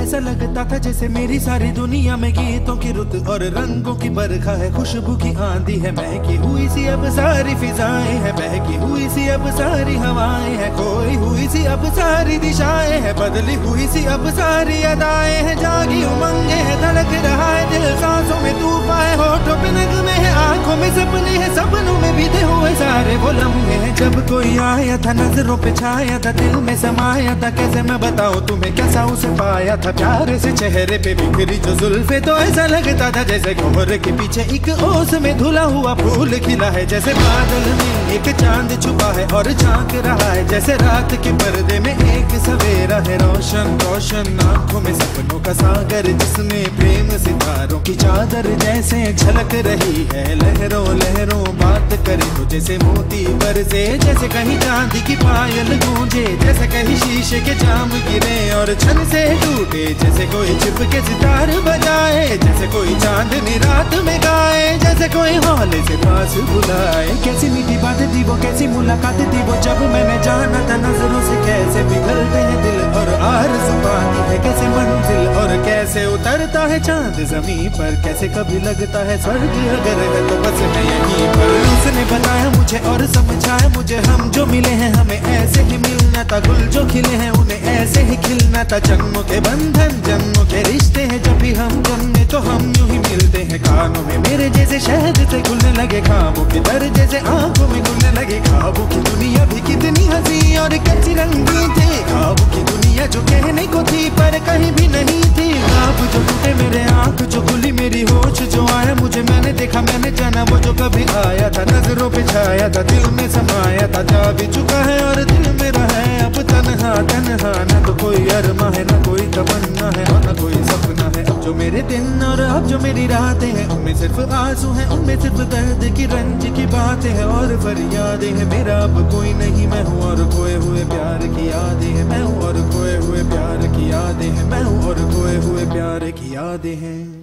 ऐसा लगता था जैसे मेरी सारी दुनिया में गीतों की रुत और रंगों की बरखा है, खुशबू की आंधी है, महकी हुई सी अब सारी फिजाएं है, बहकी हुई सी अब सारी हवाएं है, खोई हुई सी अब सारी दिशाएं है, बदली हुई सी अब सारी अदाएं है, जागी उमंगे है, धड़क रहा है दिल, सांसों में तूफान है, होठों पे नगमे है, आंखों में सपने हैं, सपनों में बीते हुए सारे वो लम्हे हैं। जब कोई आया था नजरों पे छाया था, दिल में समाया था, कैसे मैं बताऊं तुम्हें कैसा उसे पाया था, प्यारे से चेहरे पे बिखरी जो जुल्फे, तो ऐसा लगता था जैसे कोहरे के पीछे एक ओस में धुला हुआ फूल खिला है, जैसे बादल में एक चांद छुपा है और झांक रहा है, जैसे रात के पर्दे में एक सवेरा है, रोशन रोशन आंखों में सपनों का सागर, जिसमें प्रेम सितारों की चादर जैसे झलक रही है, लहरों लहरों बात करे तो जैसे मोती बरसे, जैसे कहीं चांदी की पायल गूंजे, जैसे कहीं शीशे के जाम गिरे और छन से टूटे, जैसे कोई छिप के सितार बजाए, जैसे कोई चांदनी रात में गाए, जैसे कोई हौले से पास बुलाए। कैसी मीठी बात थी वो, कैसी मुलाकात थी वो, जब मैंने जाना था नजरों से कैसे पिघलते हैं दिल और आरज़ू पाती है कैसे मंजिल, और कैसे उतरता है चांद जमीन पर, कैसे कभी लगता है स्वर्ग अगर है तो बस मैं यहीं पर। उसने बताया मुझे और समझाया मुझे, हम जो मिले हैं हमें ऐसे ही मिलना था, गुल जो खिले हैं उन्हें ऐसे ही खिलना था, जन्मों के बंधन जन्मों के रिश्ते हैं, जब भी हम जन्मे तो हम यूं ही मिलते हैं, कानों में मेरे जैसे शहद से घुलने लगे ख्वाबों के दर, जैसे आंखों में घुलने लगे ख्वाबों की दुनिया भी कितनी हंसी और कैसी रंगीन थी, ख्वाबों की दुनिया जो कहने को थी पर कहीं भी नहीं थी, ख्वाब जो टूटे मेरे आंख जो खुली मेरी होश जो आया मुझे, मैंने देखा मैंने जाना वो जो कभी आया था, नजरों पे छाया था, दिल में समाया था, जा भी चुका है और दिल मेरा है अब तन्हा तन्हा, न तो कोई अरमा है न कोई तमन्ना है और न कोई सपना है, अब जो मेरे दिन और अब जो मेरी रातें हैं उनमें सिर्फ आंसू हैं, उनमें सिर्फ दर्द की रंज की बातें हैं और फरियादें हैं, मेरा अब कोई नहीं मैं हूँ और खोए हुए प्यार की यादें हैं, मैं हूँ और खोए हुए प्यार की यादें हैं, मैं हूँ और खोए हुए प्यार की यादें हैं।